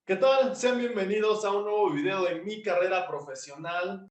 ¿Qué tal? Sean bienvenidos a un nuevo video de mi carrera profesional.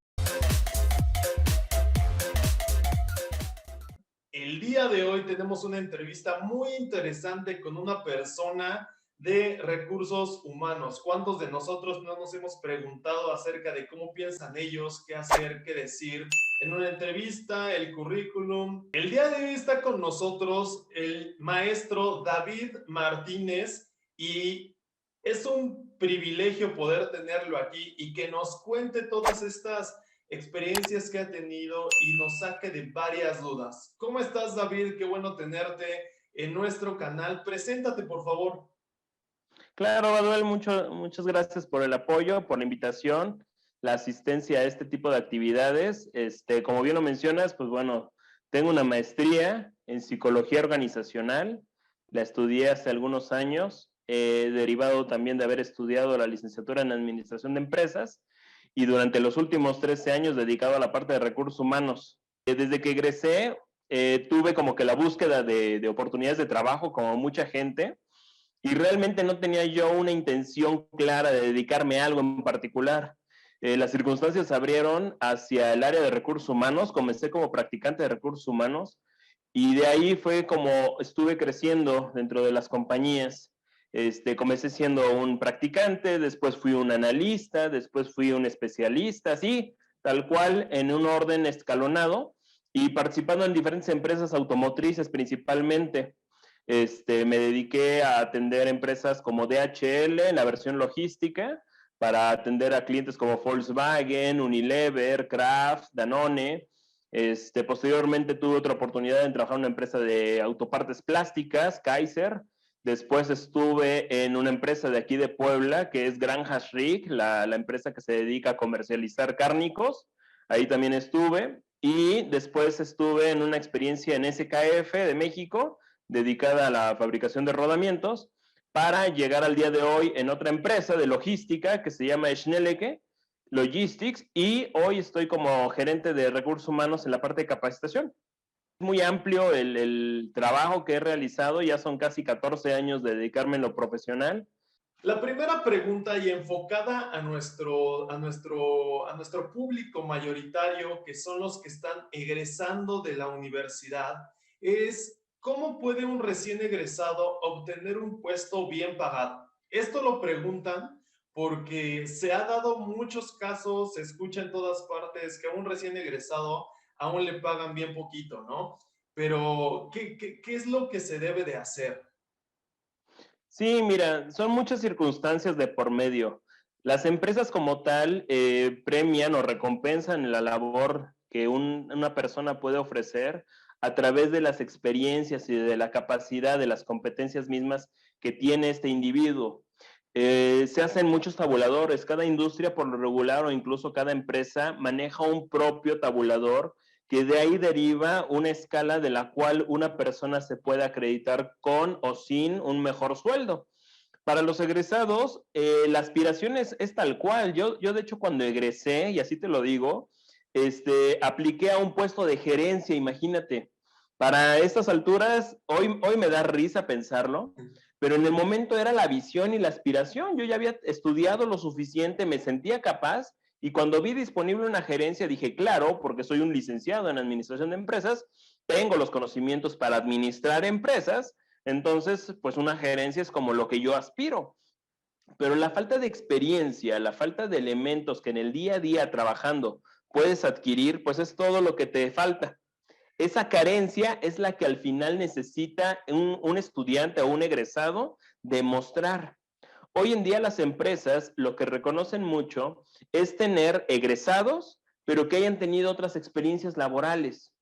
El día de hoy tenemos una entrevista muy interesante con una persona de recursos humanos. ¿Cuántos de nosotros no nos hemos preguntado acerca de cómo piensan ellos, qué hacer, qué decir en una entrevista, el currículum? El día de hoy está con nosotros el maestro David Martínez y es un privilegio poder tenerlo aquí y que nos cuente todas estas experiencias que ha tenido y nos saque de varias dudas. ¿Cómo estás, David? Qué bueno tenerte en nuestro canal. Preséntate, por favor. Claro, Manuel, muchas gracias por el apoyo, por la invitación, la asistencia a este tipo de actividades. Como bien lo mencionas, pues bueno, tengo una maestría en psicología organizacional, la estudié hace algunos años, derivado también de haber estudiado la licenciatura en administración de empresas y durante los últimos 13 años dedicado a la parte de recursos humanos. Desde que egresé, tuve como que la búsqueda de oportunidades de trabajo, como mucha gente, y realmente no tenía yo una intención clara de dedicarme a algo en particular. Las circunstancias se abrieron hacia el área de recursos humanos, comencé como practicante de recursos humanos y de ahí fue como estuve creciendo dentro de las compañías. Comencé siendo un practicante, después fui un analista, después fui un especialista, así, tal cual, en un orden escalonado y participando en diferentes empresas automotrices principalmente. Me dediqué a atender empresas como DHL en la versión logística, para atender a clientes como Volkswagen, Unilever, Kraft, Danone. Posteriormente tuve otra oportunidad en trabajar en una empresa de autopartes plásticas, Kaiser. Después estuve en una empresa de aquí de Puebla, que es Granjas Rick, la empresa que se dedica a comercializar cárnicos. Ahí también estuve. Y después estuve en una experiencia en SKF de México, dedicada a la fabricación de rodamientos, para llegar al día de hoy en otra empresa de logística que se llama Schnellecke Logistics, y hoy estoy como gerente de recursos humanos en la parte de capacitación. Es muy amplio el trabajo que he realizado, ya son casi 14 años de dedicarme en lo profesional. La primera pregunta y enfocada a nuestro público mayoritario, que son los que están egresando de la universidad, es ¿cómo puede un recién egresado obtener un puesto bien pagado? Esto lo preguntan porque se ha dado muchos casos, se escucha en todas partes que a un recién egresado aún le pagan bien poquito, ¿no? Pero, ¿qué es lo que se debe de hacer? Sí, mira, son muchas circunstancias de por medio. Las empresas como tal premian o recompensan la labor que una persona puede ofrecer a través de las experiencias y de la capacidad, de las competencias mismas que tiene este individuo. Se hacen muchos tabuladores, cada industria por lo regular o incluso cada empresa maneja un propio tabulador, que de ahí deriva una escala de la cual una persona se puede acreditar con o sin un mejor sueldo. Para los egresados, la aspiración es tal cual. Yo, de hecho, cuando egresé, y así te lo digo, apliqué a un puesto de gerencia, imagínate. Para estas alturas, hoy me da risa pensarlo, pero en el momento era la visión y la aspiración. Yo ya había estudiado lo suficiente, me sentía capaz, y cuando vi disponible una gerencia dije, claro, porque soy un licenciado en administración de empresas, tengo los conocimientos para administrar empresas, entonces pues una gerencia es como lo que yo aspiro. Pero la falta de experiencia, la falta de elementos que en el día a día trabajando puedes adquirir, pues es todo lo que te falta. Esa carencia es la que al final necesita un estudiante o un egresado demostrar. Hoy en día las empresas lo que reconocen mucho es tener egresados, pero que hayan tenido otras experiencias laborales.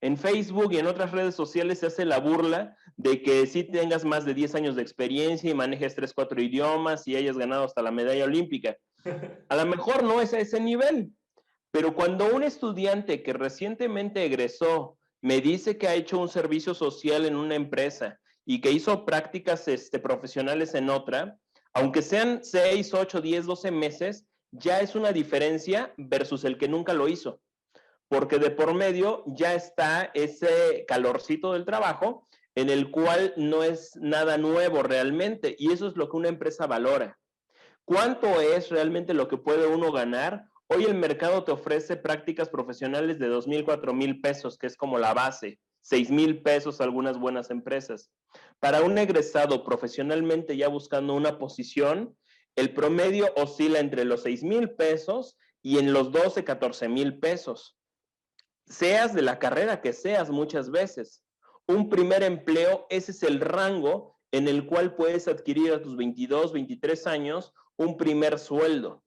En Facebook y en otras redes sociales se hace la burla de que sí tengas más de 10 años de experiencia y manejes 3, 4 idiomas y hayas ganado hasta la medalla olímpica. A lo mejor no es a ese nivel, pero cuando un estudiante que recientemente egresó me dice que ha hecho un servicio social en una empresa y que hizo prácticas profesionales en otra, aunque sean 6, 8, 10, 12 meses, ya es una diferencia versus el que nunca lo hizo, porque de por medio ya está ese calorcito del trabajo en el cual no es nada nuevo realmente, y eso es lo que una empresa valora. ¿Cuánto es realmente lo que puede uno ganar? Hoy el mercado te ofrece prácticas profesionales de 2,000, 4,000 pesos, que es como la base, 6,000 pesos algunas buenas empresas. Para un egresado profesionalmente ya buscando una posición, el promedio oscila entre los 6,000 pesos y en los 12, 14,000 pesos. Seas de la carrera que seas muchas veces. Un primer empleo, ese es el rango en el cual puedes adquirir a tus 22, 23 años un primer sueldo.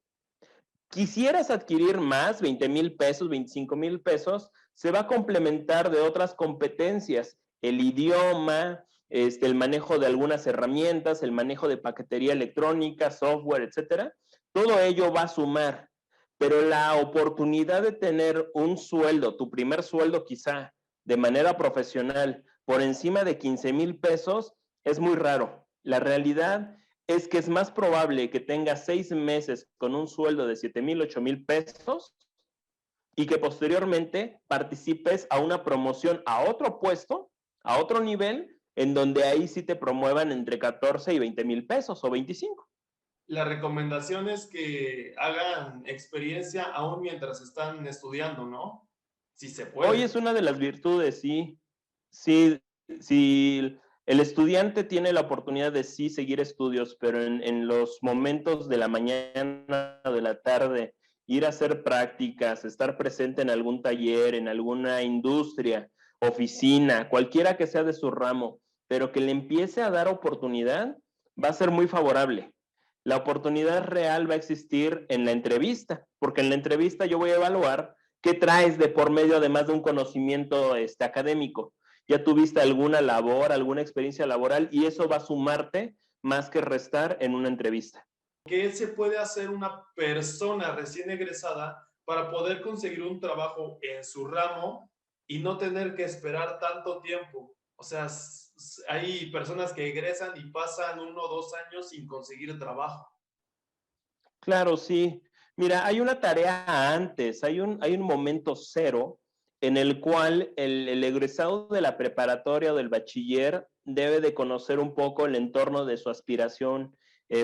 Quisieras adquirir más, 20,000 pesos, 25,000 pesos, se va a complementar de otras competencias, el idioma, el manejo de algunas herramientas, el manejo de paquetería electrónica, software, etcétera. Todo ello va a sumar, pero la oportunidad de tener un sueldo, tu primer sueldo quizá, de manera profesional, por encima de 15,000 pesos, es muy raro. La realidad es que es más probable que tengas 6 meses con un sueldo de 7,000, 8,000 pesos y que posteriormente participes a una promoción a otro puesto, a otro nivel, en donde ahí sí te promuevan entre 14 y 20,000 pesos o 25. La recomendación es que hagan experiencia aún mientras están estudiando, ¿no? Si se Hoy puede. es una de las virtudes, sí. Sí, sí, el estudiante tiene la oportunidad de sí seguir estudios, pero en los momentos de la mañana o de la tarde, ir a hacer prácticas, estar presente en algún taller, en alguna industria, oficina, cualquiera que sea de su ramo, pero que le empiece a dar oportunidad, va a ser muy favorable. La oportunidad real va a existir en la entrevista, porque en la entrevista yo voy a evaluar qué traes de por medio además de un conocimiento académico. Ya tuviste alguna labor, alguna experiencia laboral y eso va a sumarte más que restar en una entrevista. ¿Qué se puede hacer una persona recién egresada para poder conseguir un trabajo en su ramo y no tener que esperar tanto tiempo? O sea, hay personas que egresan y pasan 1 o 2 años sin conseguir trabajo. Claro, sí. Mira, hay una tarea antes, hay un momento cero en el cual el egresado de la preparatoria o del bachiller debe de conocer un poco el entorno de su aspiración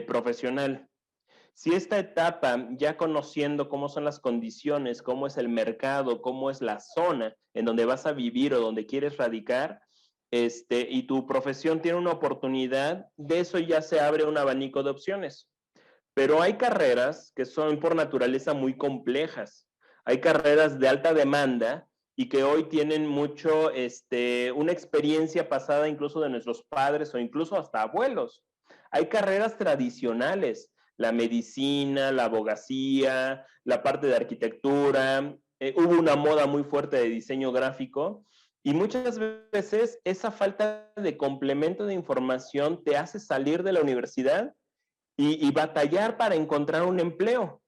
profesional. Si esta etapa, ya conociendo cómo son las condiciones, cómo es el mercado, cómo es la zona en donde vas a vivir o donde quieres radicar, y tu profesión tiene una oportunidad, de eso ya se abre un abanico de opciones. Pero hay carreras que son por naturaleza muy complejas. Hay carreras de alta demanda y que hoy tienen mucho, una experiencia pasada incluso de nuestros padres o incluso hasta abuelos. Hay carreras tradicionales, la medicina, la abogacía, la parte de arquitectura. Hubo una moda muy fuerte de diseño gráfico y muchas veces esa falta de complemento de información te hace salir de la universidad y batallar para encontrar un empleo.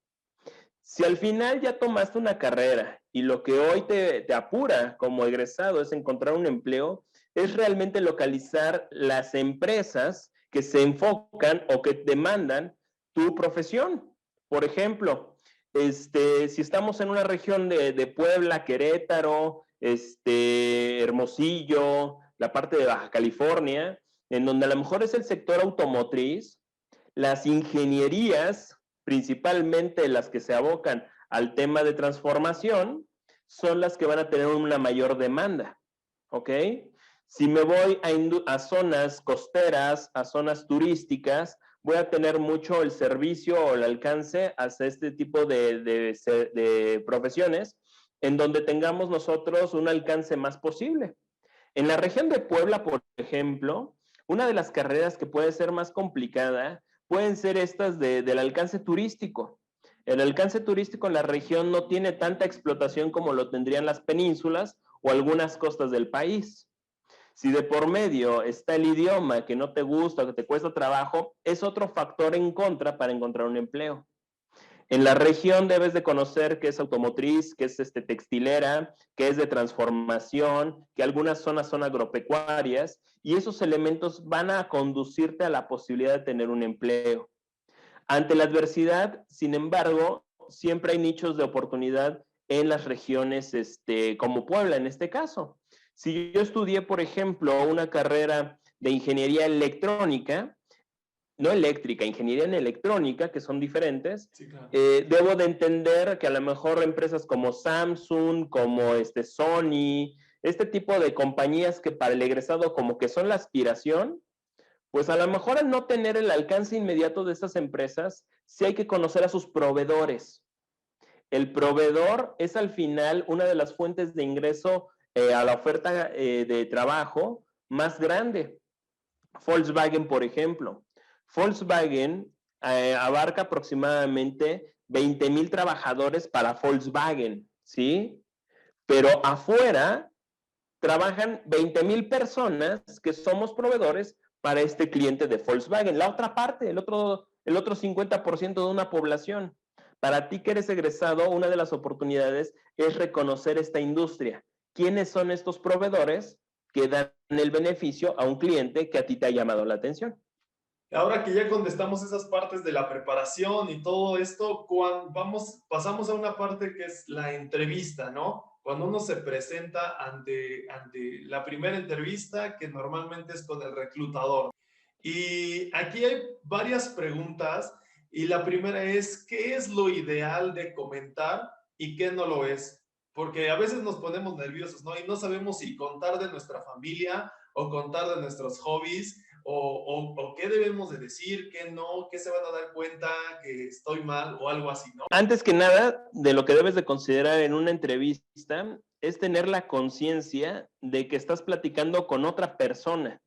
Si al final ya tomaste una carrera y lo que hoy te apura como egresado es encontrar un empleo, es realmente localizar las empresas que se enfocan o que demandan tu profesión. Por ejemplo, si estamos en una región de Puebla, Querétaro, Hermosillo, la parte de Baja California, en donde a lo mejor es el sector automotriz, las ingenierías, principalmente las que se abocan al tema de transformación, son las que van a tener una mayor demanda, ¿ok? Si me voy a zonas costeras, a zonas turísticas, voy a tener mucho el servicio o el alcance hacia este tipo de profesiones en donde tengamos nosotros un alcance más posible. En la región de Puebla, por ejemplo, una de las carreras que puede ser más complicada pueden ser estas del alcance turístico. El alcance turístico en la región no tiene tanta explotación como lo tendrían las penínsulas o algunas costas del país. Si de por medio está el idioma que no te gusta o que te cuesta trabajo, es otro factor en contra para encontrar un empleo. En la región debes de conocer que es automotriz, que es textilera, que es de transformación, que algunas zonas son agropecuarias y esos elementos van a conducirte a la posibilidad de tener un empleo. Ante la adversidad, sin embargo, siempre hay nichos de oportunidad en las regiones como Puebla en este caso. Si yo estudié, por ejemplo, una carrera de ingeniería electrónica, no eléctrica, ingeniería en electrónica, que son diferentes, Sí, claro. debo de entender que a lo mejor empresas como Samsung, como Sony, este tipo de compañías que para el egresado como que son la aspiración, pues a lo mejor al no tener el alcance inmediato de estas empresas, sí hay que conocer a sus proveedores. El proveedor es al final una de las fuentes de ingreso a la oferta de trabajo más grande. Volkswagen, por ejemplo. Volkswagen abarca aproximadamente 20,000 trabajadores para Volkswagen, ¿sí? Pero afuera trabajan 20,000 personas que somos proveedores para este cliente de Volkswagen. La otra parte, el otro 50% de una población. Para ti que eres egresado, una de las oportunidades es reconocer esta industria. ¿Quiénes son estos proveedores que dan el beneficio a un cliente que a ti te ha llamado la atención? Ahora que ya contestamos esas partes de la preparación y todo esto, pasamos a una parte que es la entrevista, ¿no? Cuando uno se presenta ante la primera entrevista, que normalmente es con el reclutador. Y aquí hay varias preguntas y la primera es, ¿qué es lo ideal de comentar y qué no lo es? Porque a veces nos ponemos nerviosos, ¿no? Y no sabemos si contar de nuestra familia o contar de nuestros hobbies o qué debemos de decir, qué no, qué se van a dar cuenta que estoy mal o algo así, ¿no? Antes que nada, de lo que debes de considerar en una entrevista es tener la conciencia de que estás platicando con otra persona,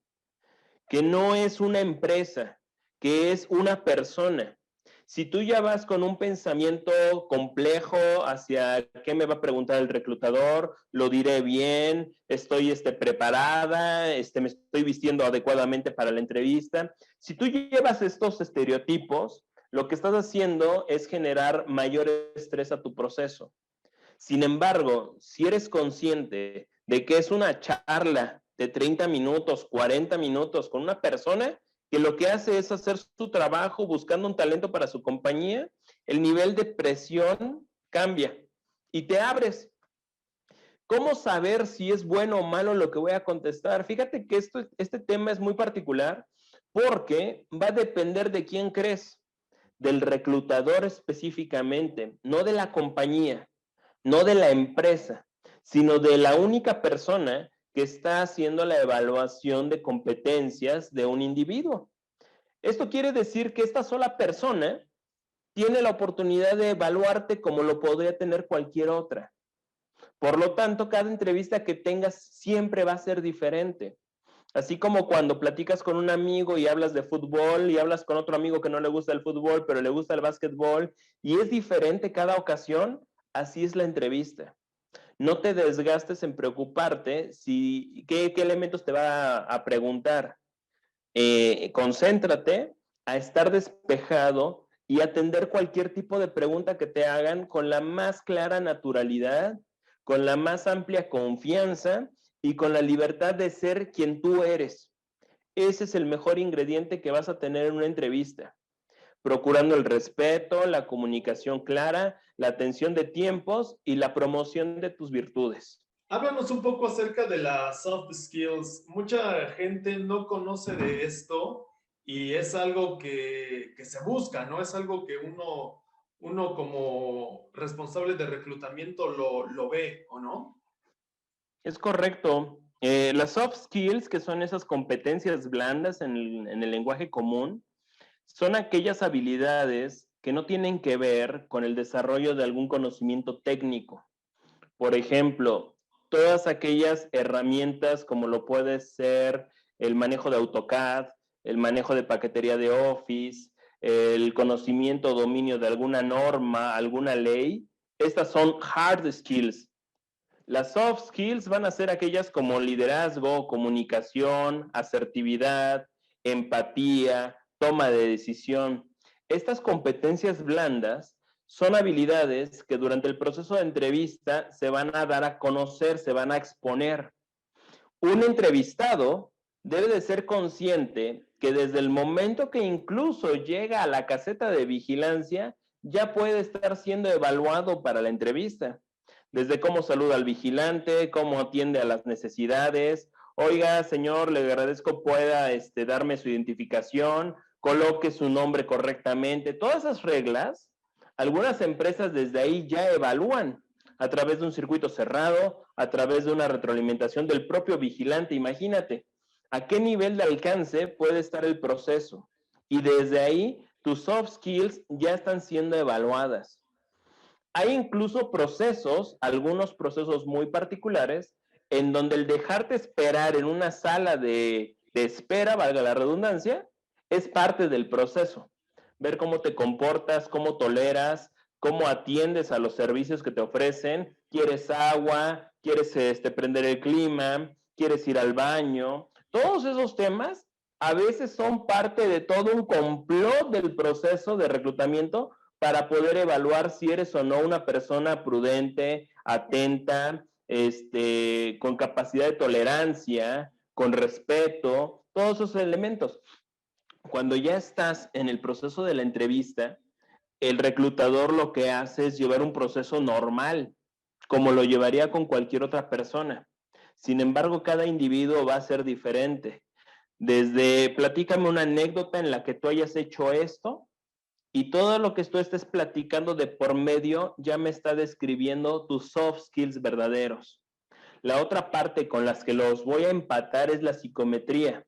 que no es una empresa, que es una persona. Si tú ya vas con un pensamiento complejo hacia qué me va a preguntar el reclutador, lo diré bien, estoy preparada, me estoy vistiendo adecuadamente para la entrevista. Si tú llevas estos estereotipos, lo que estás haciendo es generar mayor estrés a tu proceso. Sin embargo, si eres consciente de que es una charla de 30 minutos, 40 minutos con una persona que lo que hace es hacer su trabajo buscando un talento para su compañía, el nivel de presión cambia y te abres. ¿Cómo saber si es bueno o malo lo que voy a contestar? Fíjate que este tema es muy particular porque va a depender de quién crees, del reclutador específicamente, no de la compañía, no de la empresa, sino de la única persona que está haciendo la evaluación de competencias de un individuo. Esto quiere decir que esta sola persona tiene la oportunidad de evaluarte como lo podría tener cualquier otra. Por lo tanto, cada entrevista que tengas siempre va a ser diferente. Así como cuando platicas con un amigo y hablas de fútbol y hablas con otro amigo que no le gusta el fútbol, pero le gusta el básquetbol y es diferente cada ocasión, así es la entrevista. No te desgastes en preocuparte qué elementos te va a preguntar. Concéntrate a estar despejado y atender cualquier tipo de pregunta que te hagan con la más clara naturalidad, con la más amplia confianza y con la libertad de ser quien tú eres. Ese es el mejor ingrediente que vas a tener en una entrevista, procurando el respeto, la comunicación clara, la atención de tiempos y la promoción de tus virtudes. Háblanos un poco acerca de las soft skills. Mucha gente no conoce de esto y es algo que se busca, ¿no? Es algo que uno como responsable de reclutamiento lo ve, ¿o no? Es correcto. Las soft skills, que son esas competencias blandas en el lenguaje común, son aquellas habilidades que no tienen que ver con el desarrollo de algún conocimiento técnico. Por ejemplo, todas aquellas herramientas como lo puede ser el manejo de AutoCAD, el manejo de paquetería de Office, el conocimiento o dominio de alguna norma, alguna ley, estas son hard skills. Las soft skills van a ser aquellas como liderazgo, comunicación, asertividad, empatía, toma de decisión. Estas competencias blandas son habilidades que durante el proceso de entrevista se van a dar a conocer, se van a exponer. Un entrevistado debe de ser consciente que desde el momento que incluso llega a la caseta de vigilancia, ya puede estar siendo evaluado para la entrevista. Desde cómo saluda al vigilante, cómo atiende a las necesidades. Oiga, señor, le agradezco pueda darme su identificación coloque su nombre correctamente. Todas esas reglas, algunas empresas desde ahí ya evalúan a través de un circuito cerrado, a través de una retroalimentación del propio vigilante. Imagínate a qué nivel de alcance puede estar el proceso. Y desde ahí, tus soft skills ya están siendo evaluadas. Hay incluso procesos, algunos procesos muy particulares, en donde el dejarte esperar en una sala de espera, valga la redundancia, es parte del proceso. Ver cómo te comportas, cómo toleras, cómo atiendes a los servicios que te ofrecen. ¿Quieres agua? ¿Quieres prender el clima? ¿Quieres ir al baño? Todos esos temas a veces son parte de todo un complot del proceso de reclutamiento para poder evaluar si eres o no una persona prudente, atenta, con capacidad de tolerancia, con respeto, todos esos elementos. Cuando ya estás en el proceso de la entrevista, el reclutador lo que hace es llevar un proceso normal, como lo llevaría con cualquier otra persona. Sin embargo, cada individuo va a ser diferente. Desde, platícame una anécdota en la que tú hayas hecho esto, y todo lo que tú estés platicando de por medio ya me está describiendo tus soft skills verdaderos. La otra parte con las que los voy a empatar es la psicometría.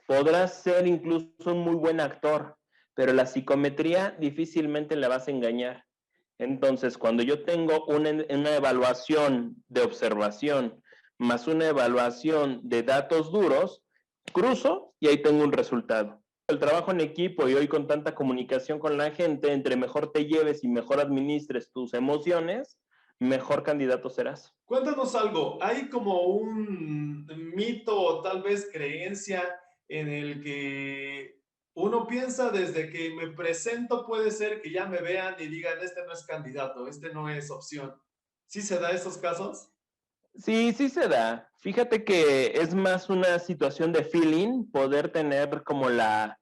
Podrás ser incluso un muy buen actor, pero la psicometría difícilmente la vas a engañar. Entonces, cuando yo tengo una evaluación de observación más una evaluación de datos duros, cruzo y ahí tengo un resultado. El trabajo en equipo y hoy con tanta comunicación con la gente, entre mejor te lleves y mejor administres tus emociones, mejor candidato serás. Cuéntanos algo, ¿hay como un mito o tal vez creencia en el que uno piensa desde que me presento puede ser que ya me vean y digan, este no es candidato, este no es opción? ¿Sí se da esos casos? Sí, sí se da. Fíjate que es más una situación de feeling, poder tener como la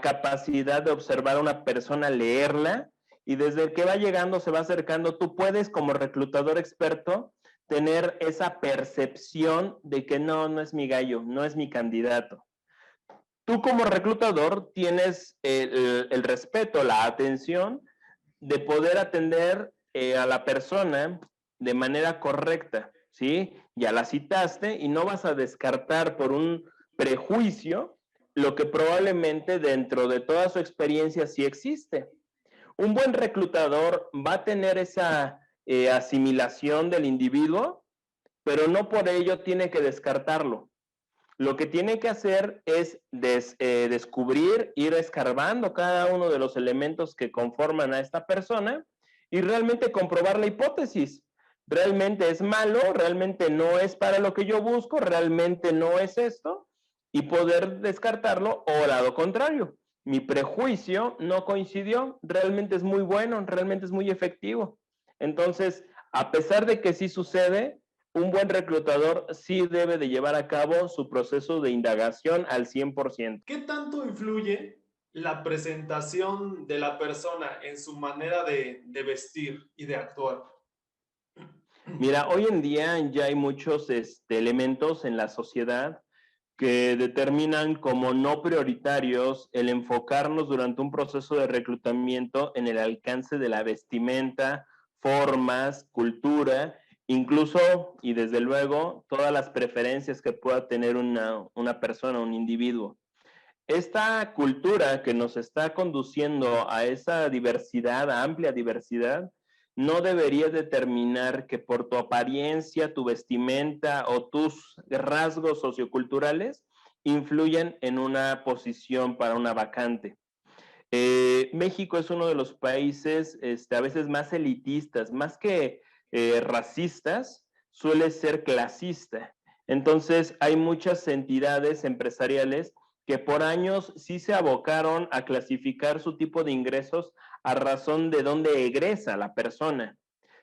capacidad de observar a una persona, leerla, y desde que va llegando, se va acercando, tú puedes como reclutador experto tener esa percepción de que no, no es mi gallo, no es mi candidato. Tú como reclutador tienes el respeto, la atención de poder atender a la persona de manera correcta, ¿sí? Ya la citaste y no vas a descartar por un prejuicio lo que probablemente dentro de toda su experiencia sí existe. Un buen reclutador va a tener esa asimilación del individuo, pero no por ello tiene que descartarlo. Lo que tiene que hacer es descubrir, ir escarbando cada uno de los elementos que conforman a esta persona y realmente comprobar la hipótesis. ¿Realmente es malo? ¿Realmente no es para lo que yo busco? ¿Realmente no es esto? Y poder descartarlo o lado contrario. Mi prejuicio no coincidió, realmente es muy bueno, realmente es muy efectivo. Entonces, a pesar de que sí sucede, un buen reclutador sí debe de llevar a cabo su proceso de indagación al 100%. ¿Qué tanto influye la presentación de la persona en su manera de vestir y de actuar? Mira, hoy en día ya hay muchos elementos en la sociedad que determinan como no prioritarios el enfocarnos durante un proceso de reclutamiento en el alcance de la vestimenta, formas, cultura, incluso y desde luego todas las preferencias que pueda tener una persona, un individuo. Esta cultura que nos está conduciendo a esa diversidad, a amplia diversidad, no debería determinar que por tu apariencia, tu vestimenta o tus rasgos socioculturales influyen en una posición para una vacante. México es uno de los países a veces más elitistas, más que racistas, suele ser clasista. Entonces hay muchas entidades empresariales que por años sí se abocaron a clasificar su tipo de ingresos a razón de dónde egresa la persona.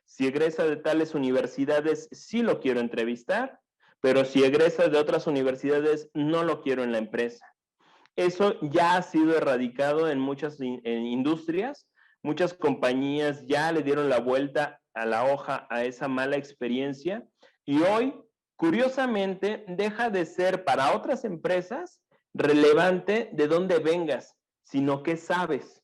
Si egresa de tales universidades, sí lo quiero entrevistar, pero si egresa de otras universidades, no lo quiero en la empresa. Eso ya ha sido erradicado en muchas industrias, muchas compañías ya le dieron la vuelta a la hoja a esa mala experiencia y hoy, curiosamente, deja de ser para otras empresas relevante de dónde vengas, sino qué sabes.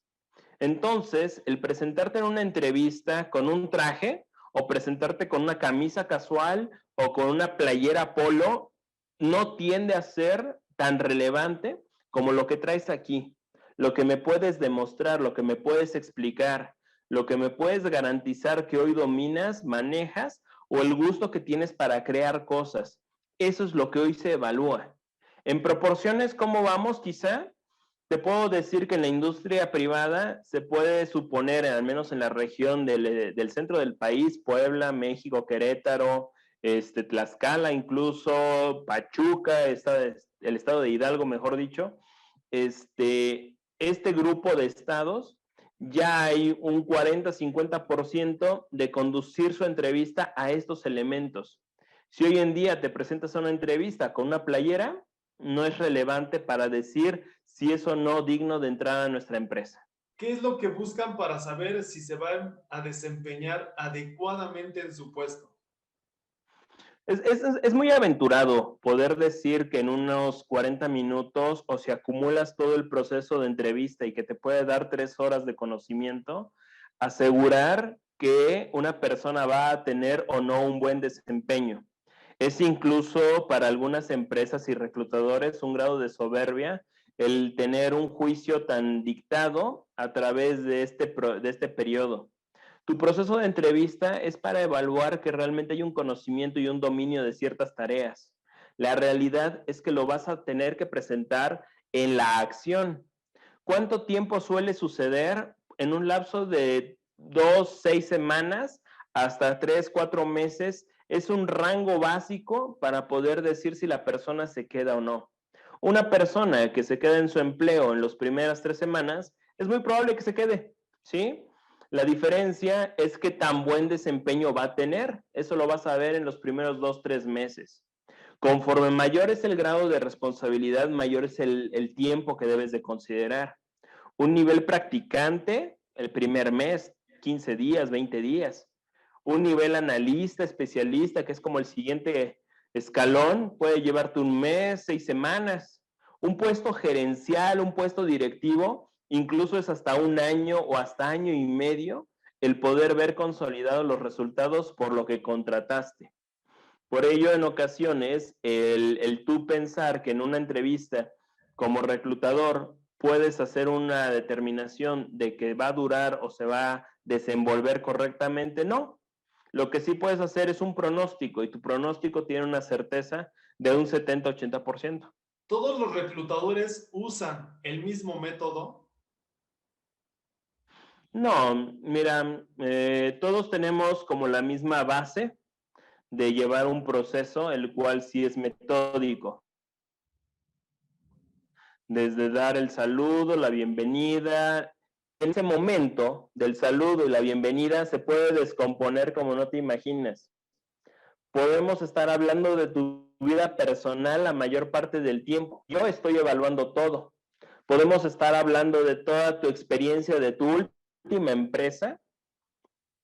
Entonces, el presentarte en una entrevista con un traje o presentarte con una camisa casual o con una playera polo no tiende a ser tan relevante como lo que traes aquí, lo que me puedes demostrar, lo que me puedes explicar, lo que me puedes garantizar que hoy dominas, manejas o el gusto que tienes para crear cosas. Eso es lo que hoy se evalúa. En proporciones, ¿cómo vamos? Quizá te puedo decir que en la industria privada se puede suponer, al menos en la región del centro del país, Puebla, México, Querétaro, Tlaxcala, incluso Pachuca, el estado de Hidalgo, mejor dicho, este grupo de estados ya hay un 40-50% de conducir su entrevista a estos elementos. Si hoy en día te presentas a una entrevista con una playera, no es relevante para decir si es o no digno de entrada a nuestra empresa. ¿Qué es lo que buscan para saber si se van a desempeñar adecuadamente en su puesto? Es muy aventurado poder decir que en unos 40 minutos o si acumulas todo el proceso de entrevista y que te puede dar 3 horas de conocimiento, asegurar que una persona va a tener o no un buen desempeño. Es incluso para algunas empresas y reclutadores un grado de soberbia el tener un juicio tan dictado a través de este periodo. Tu proceso de entrevista es para evaluar que realmente hay un conocimiento y un dominio de ciertas tareas. La realidad es que lo vas a tener que presentar en la acción. ¿Cuánto tiempo suele suceder? En un lapso de 2, 6 semanas hasta 3, 4 meses. Es un rango básico para poder decir si la persona se queda o no. Una persona que se queda en su empleo en las primeras 3 semanas, es muy probable que se quede, ¿sí? La diferencia es qué tan buen desempeño va a tener. Eso lo vas a ver en los primeros 2, 3 meses. Conforme mayor es el grado de responsabilidad, mayor es el tiempo que debes de considerar. Un nivel practicante, el primer mes, 15 días, 20 días. Un nivel analista, especialista, que es como el siguiente escalón, puede llevarte un mes, 6 semanas. Un puesto gerencial, un puesto directivo, incluso es hasta un año o hasta año y medio el poder ver consolidados los resultados por lo que contrataste. Por ello, en ocasiones, el tú pensar que en una entrevista como reclutador puedes hacer una determinación de que va a durar o se va a desenvolver correctamente, no. Lo que sí puedes hacer es un pronóstico y tu pronóstico tiene una certeza de un 70-80%. ¿Todos los reclutadores usan el mismo método? No, mira, todos tenemos como la misma base de llevar un proceso, el cual sí es metódico. Desde dar el saludo, la bienvenida. En ese momento del saludo y la bienvenida se puede descomponer como no te imaginas. Podemos estar hablando de tu vida personal la mayor parte del tiempo. Yo estoy evaluando todo. Podemos estar hablando de toda tu experiencia de tu última empresa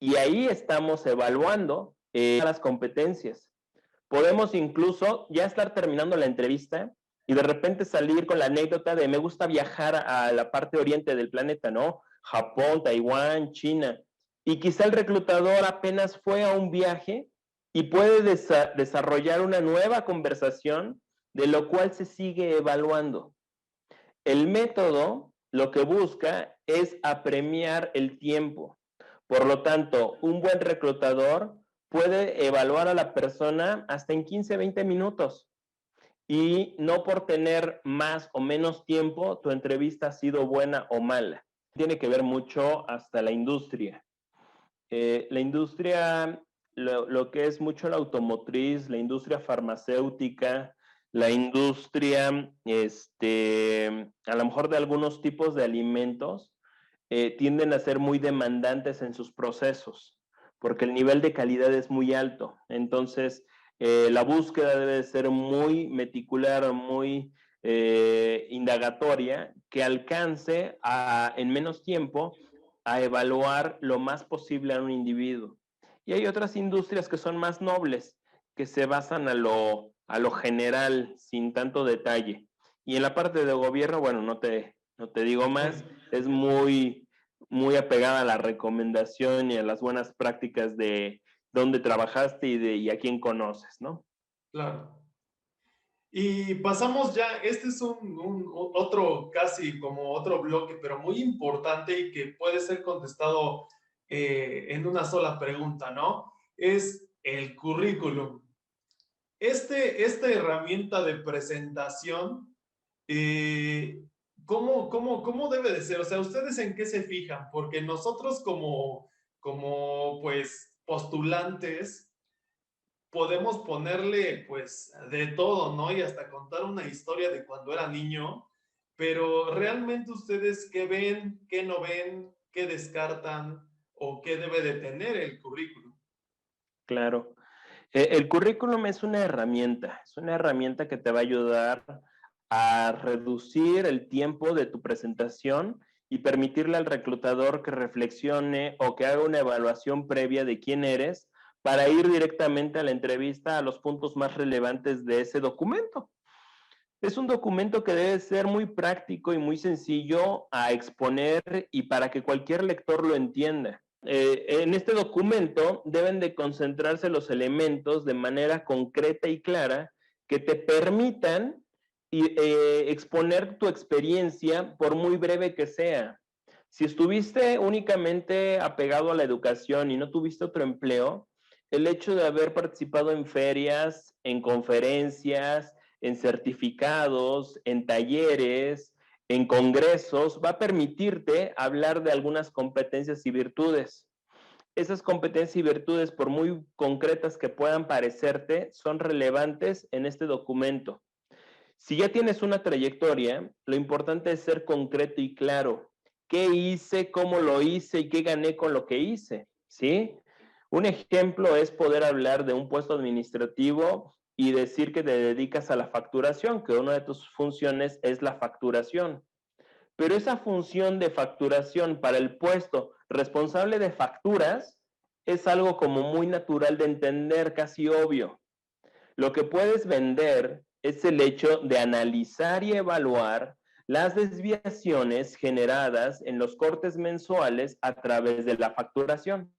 y ahí estamos evaluando las competencias. Podemos incluso ya estar terminando la entrevista y de repente salir con la anécdota de me gusta viajar a la parte oriente del planeta, ¿no? Japón, Taiwán, China. Y quizá el reclutador apenas fue a un viaje y puede desarrollar una nueva conversación de lo cual se sigue evaluando. El método lo que busca es apremiar el tiempo. Por lo tanto, un buen reclutador puede evaluar a la persona hasta en 15, 20 minutos. Y no por tener más o menos tiempo, tu entrevista ha sido buena o mala. Tiene que ver mucho hasta la industria. La industria, lo que es mucho la automotriz, la industria farmacéutica, la industria, a lo mejor de algunos tipos de alimentos, tienden a ser muy demandantes en sus procesos, porque el nivel de calidad es muy alto. Entonces, la búsqueda debe ser muy meticular, muy indagatoria, que alcance en menos tiempo a evaluar lo más posible a un individuo. Y hay otras industrias que son más nobles, que se basan a lo general, sin tanto detalle. Y en la parte de gobierno, bueno, no te No te digo más, es muy, muy apegada a la recomendación y a las buenas prácticas de dónde trabajaste y a quién conoces, ¿no? Claro. Y pasamos ya, este es otro, casi como otro bloque, pero muy importante y que puede ser contestado en una sola pregunta, ¿no? Es el currículum. Esta herramienta de presentación, eh, ¿cómo debe de ser? O sea, ¿ustedes en qué se fijan? Porque nosotros como pues postulantes podemos ponerle pues de todo, ¿no? Y hasta contar una historia de cuando era niño, pero realmente ustedes qué ven, qué no ven, qué descartan o qué debe de tener el currículum. Claro. El currículum es una herramienta que te va a ayudar a reducir el tiempo de tu presentación y permitirle al reclutador que reflexione o que haga una evaluación previa de quién eres para ir directamente a la entrevista a los puntos más relevantes de ese documento. Es un documento que debe ser muy práctico y muy sencillo a exponer y para que cualquier lector lo entienda. En este documento deben de concentrarse los elementos de manera concreta y clara que te permitan exponer tu experiencia por muy breve que sea. Si estuviste únicamente apegado a la educación y no tuviste otro empleo, el hecho de haber participado en ferias, en conferencias, en certificados, en talleres, en congresos, va a permitirte hablar de algunas competencias y virtudes. Esas competencias y virtudes, por muy concretas que puedan parecerte, son relevantes en este documento. Si ya tienes una trayectoria, lo importante es ser concreto y claro. ¿Qué hice, cómo lo hice y qué gané con lo que hice? ¿Sí? Un ejemplo es poder hablar de un puesto administrativo y decir que te dedicas a la facturación, que una de tus funciones es la facturación. Pero esa función de facturación para el puesto responsable de facturas es algo como muy natural de entender, casi obvio. Lo que puedes vender es el hecho de analizar y evaluar las desviaciones generadas en los cortes mensuales a través de la facturación.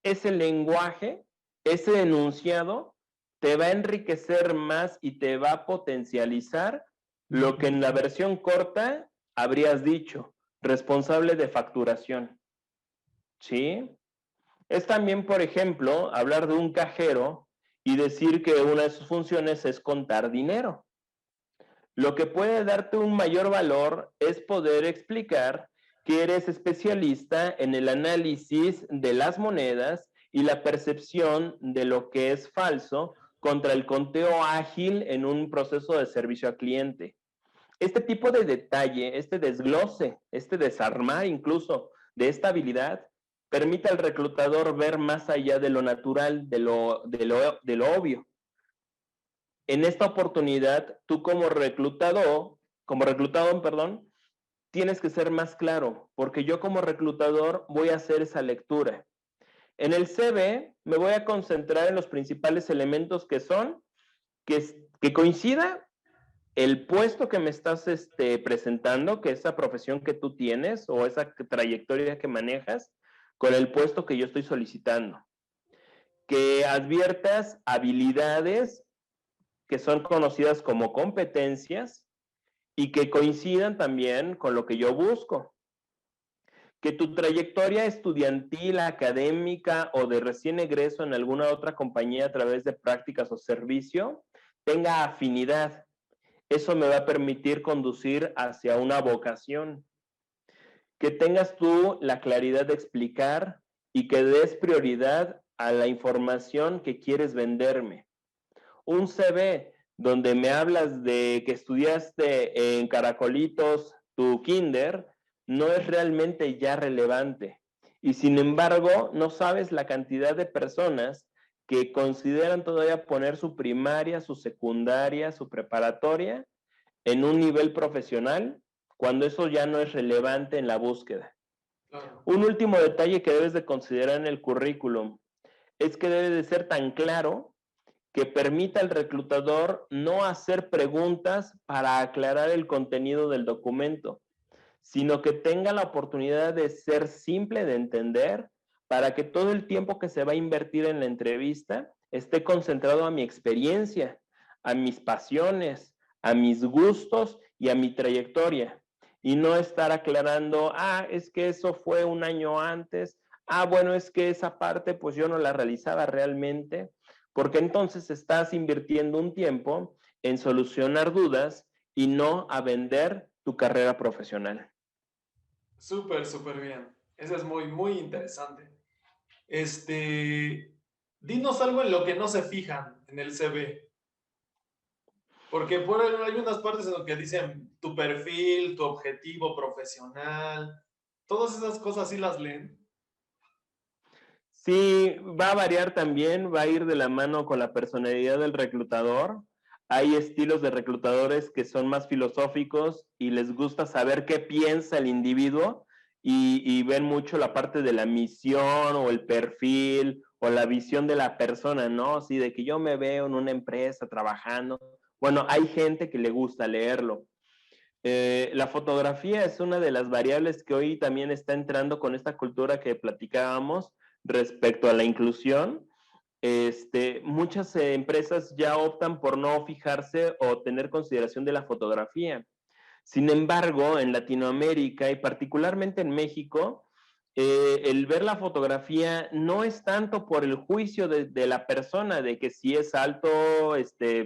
Ese lenguaje, ese enunciado, te va a enriquecer más y te va a potencializar lo que en la versión corta habrías dicho, responsable de facturación. ¿Sí? Es también, por ejemplo, hablar de un cajero y decir que una de sus funciones es contar dinero. Lo que puede darte un mayor valor es poder explicar que eres especialista en el análisis de las monedas y la percepción de lo que es falso contra el conteo ágil en un proceso de servicio al cliente. Este tipo de detalle, este desglose, este desarmar incluso de esta habilidad, permite al reclutador ver más allá de lo natural, de lo obvio. En esta oportunidad, tú como reclutador, perdón, tienes que ser más claro, porque yo como reclutador voy a hacer esa lectura. En el CV me voy a concentrar en los principales elementos que son que coincida el puesto que me estás presentando, que esa profesión que tú tienes o esa trayectoria que manejas, con el puesto que yo estoy solicitando. Que adviertas habilidades que son conocidas como competencias y que coincidan también con lo que yo busco. Que tu trayectoria estudiantil, académica o de recién egreso en alguna otra compañía a través de prácticas o servicio tenga afinidad. Eso me va a permitir conducir hacia una vocación. Que tengas tú la claridad de explicar y que des prioridad a la información que quieres venderme. Un CV donde me hablas de que estudiaste en Caracolitos tu kinder, no es realmente ya relevante. Y sin embargo, no sabes la cantidad de personas que consideran todavía poner su primaria, su secundaria, su preparatoria en un nivel profesional cuando eso ya no es relevante en la búsqueda. Claro. Un último detalle que debes de considerar en el currículum es que debe de ser tan claro que permita al reclutador no hacer preguntas para aclarar el contenido del documento, sino que tenga la oportunidad de ser simple de entender para que todo el tiempo que se va a invertir en la entrevista esté concentrado a mi experiencia, a mis pasiones, a mis gustos y a mi trayectoria. Y no estar aclarando, es que eso fue un año antes, bueno, es que esa parte pues yo no la realizaba realmente, porque entonces estás invirtiendo un tiempo en solucionar dudas y no a vender tu carrera profesional. Súper, súper bien. Eso es muy, muy interesante. Dinos algo en lo que no se fijan en el CV. Porque por ahí hay unas partes en las que dicen tu perfil, tu objetivo profesional. Todas esas cosas sí las leen. Sí, va a variar también, va a ir de la mano con la personalidad del reclutador. Hay estilos de reclutadores que son más filosóficos y les gusta saber qué piensa el individuo y ven mucho la parte de la misión o el perfil o la visión de la persona, ¿no? Así de que yo me veo en una empresa trabajando. Bueno, hay gente que le gusta leerlo. La fotografía es una de las variables que hoy también está entrando con esta cultura que platicábamos respecto a la inclusión. Muchas empresas ya optan por no fijarse o tener consideración de la fotografía. Sin embargo, en Latinoamérica y particularmente en México, el ver la fotografía no es tanto por el juicio de la persona, de que si es alto,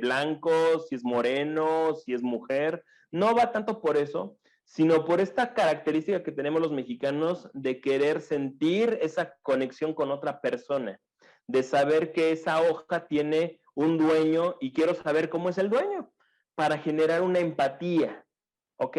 blanco, si es moreno, si es mujer, no va tanto por eso, sino por esta característica que tenemos los mexicanos de querer sentir esa conexión con otra persona, de saber que esa hoja tiene un dueño y quiero saber cómo es el dueño, para generar una empatía. ¿Ok?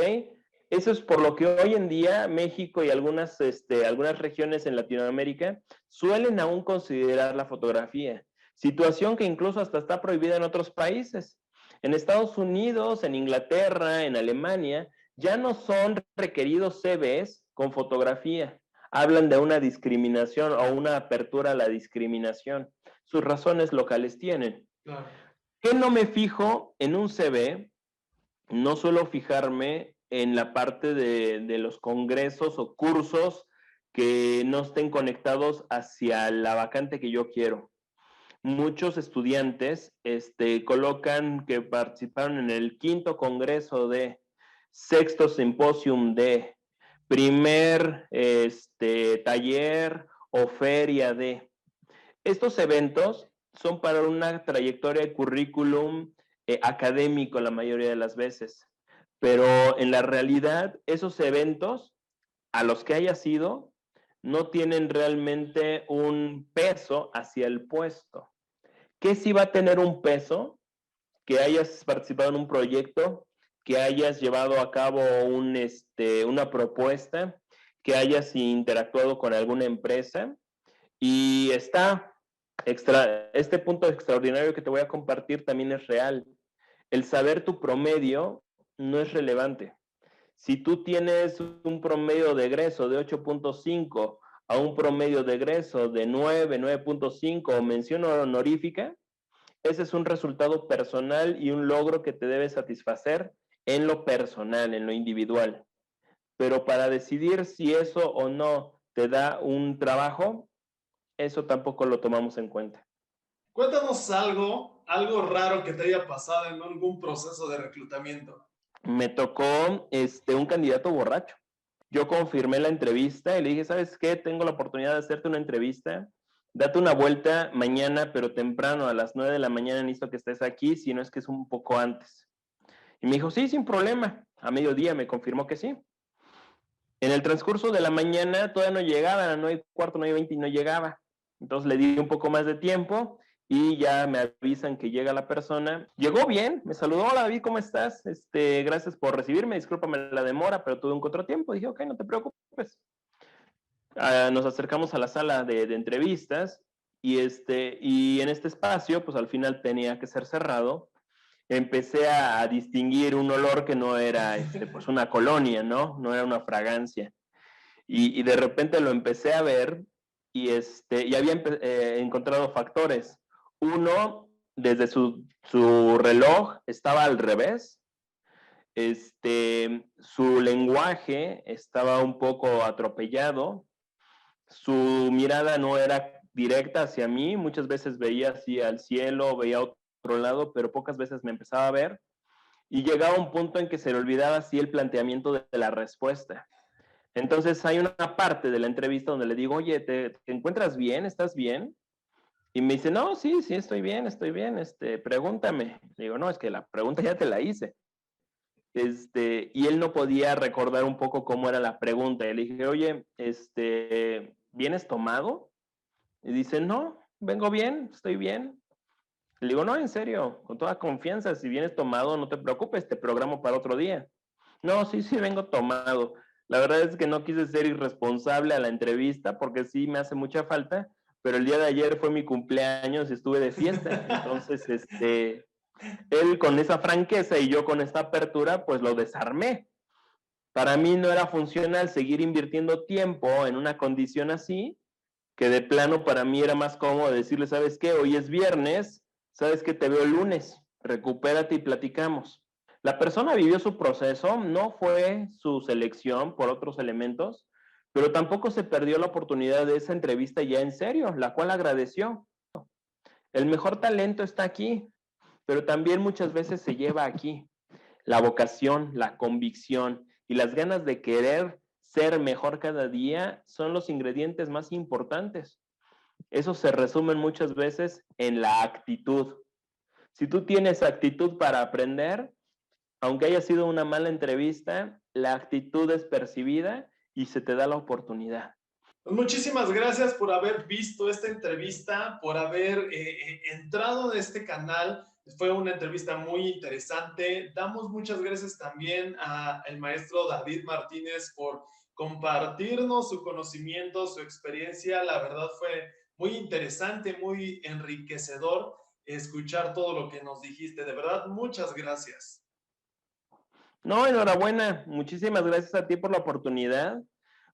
Eso es por lo que hoy en día México y algunas regiones en Latinoamérica suelen aún considerar la fotografía, situación que incluso hasta está prohibida en otros países. En Estados Unidos, en Inglaterra, en Alemania, ya no son requeridos CVs con fotografía. Hablan de una discriminación o una apertura a la discriminación. Sus razones locales tienen. Claro. ¿Qué no me fijo en un CV? No suelo fijarme en la parte de los congresos o cursos que no estén conectados hacia la vacante que yo quiero. Muchos estudiantes colocan que participaron en el quinto congreso de, sexto simposium de, primer taller o feria de. Estos eventos son para una trayectoria de currículum académico la mayoría de las veces, pero en la realidad esos eventos a los que hayas ido no tienen realmente un peso hacia el puesto. ¿Qué sí va a tener un peso? Que hayas participado en un proyecto, que hayas llevado a cabo una propuesta, que hayas interactuado con alguna empresa y este punto extraordinario que te voy a compartir también es real. El saber tu promedio no es relevante. Si tú tienes un promedio de egreso de 8.5 a un promedio de egreso de 9, 9.5 o mención honorífica, ese es un resultado personal y un logro que te debe satisfacer en lo personal, en lo individual. Pero para decidir si eso o no te da un trabajo, eso tampoco lo tomamos en cuenta. Cuéntanos algo raro que te haya pasado en algún proceso de reclutamiento. Me tocó un candidato borracho. Yo confirmé la entrevista y le dije, ¿sabes qué? Tengo la oportunidad de hacerte una entrevista. Date una vuelta mañana, pero temprano, a las 9 de la mañana necesito que estés aquí, si no es que es un poco antes. Y me dijo, sí, sin problema. A mediodía me confirmó que sí. En el transcurso de la mañana todavía no llegaba, a las 9:15, 9:20 y no llegaba. Entonces le di un poco más de tiempo y ya me avisan que llega la persona. Llegó bien, me saludó, hola David, ¿cómo estás? Gracias por recibirme, discúlpame la demora, pero tuve un contratiempo. Dije, ok, no te preocupes. Nos acercamos a la sala de entrevistas y en este espacio, pues al final tenía que ser cerrado. Empecé a distinguir un olor que no era pues una colonia, ¿no? No era una fragancia. Y de repente lo empecé a ver y había encontrado factores. Uno, desde su reloj estaba al revés, su lenguaje estaba un poco atropellado, su mirada no era directa hacia mí, muchas veces veía así al cielo, veía a otro lado, pero pocas veces me empezaba a ver, y llegaba un punto en que se le olvidaba así el planteamiento de la respuesta. Entonces hay una parte de la entrevista donde le digo, oye, ¿te encuentras bien? ¿Estás bien? Y me dice, no, sí, sí, estoy bien, pregúntame. Le digo, no, es que la pregunta ya te la hice. Y él no podía recordar un poco cómo era la pregunta. Y le dije, oye, ¿vienes tomado? Y dice, no, vengo bien, estoy bien. Le digo, no, en serio, con toda confianza, si vienes tomado, no te preocupes, te programo para otro día. No, sí, sí, vengo tomado. La verdad es que no quise ser irresponsable a la entrevista porque sí me hace mucha falta, pero el día de ayer fue mi cumpleaños y estuve de fiesta. Entonces, él con esa franqueza y yo con esta apertura, pues lo desarmé. Para mí no era funcional seguir invirtiendo tiempo en una condición así, que de plano para mí era más cómodo decirle, ¿sabes qué? Hoy es viernes, ¿sabes qué? Te veo el lunes, recupérate y platicamos. La persona vivió su proceso, no fue su selección por otros elementos, pero tampoco se perdió la oportunidad de esa entrevista ya en serio, la cual agradeció. El mejor talento está aquí, pero también muchas veces se lleva aquí. La vocación, la convicción y las ganas de querer ser mejor cada día son los ingredientes más importantes. Eso se resume muchas veces en la actitud. Si tú tienes actitud para aprender, aunque haya sido una mala entrevista, la actitud es percibida y se te da la oportunidad. Muchísimas gracias por haber visto esta entrevista, por haber entrado en este canal. Fue una entrevista muy interesante. Damos muchas gracias también al maestro David Martínez por compartirnos su conocimiento, su experiencia. La verdad fue muy interesante, muy enriquecedor escuchar todo lo que nos dijiste. De verdad, muchas gracias. No, enhorabuena. Muchísimas gracias a ti por la oportunidad.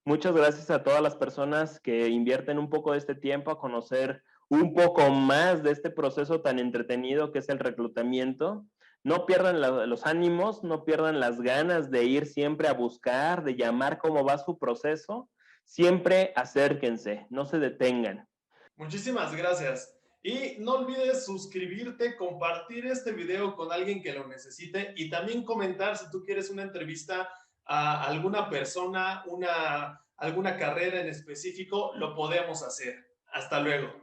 Muchas gracias a todas las personas que invierten un poco de este tiempo a conocer un poco más de este proceso tan entretenido que es el reclutamiento. No pierdan los ánimos, no pierdan las ganas de ir siempre a buscar, de llamar cómo va su proceso. Siempre acérquense, no se detengan. Muchísimas gracias. Y no olvides suscribirte, compartir este video con alguien que lo necesite y también comentar si tú quieres una entrevista a alguna persona, alguna carrera en específico, lo podemos hacer. Hasta luego.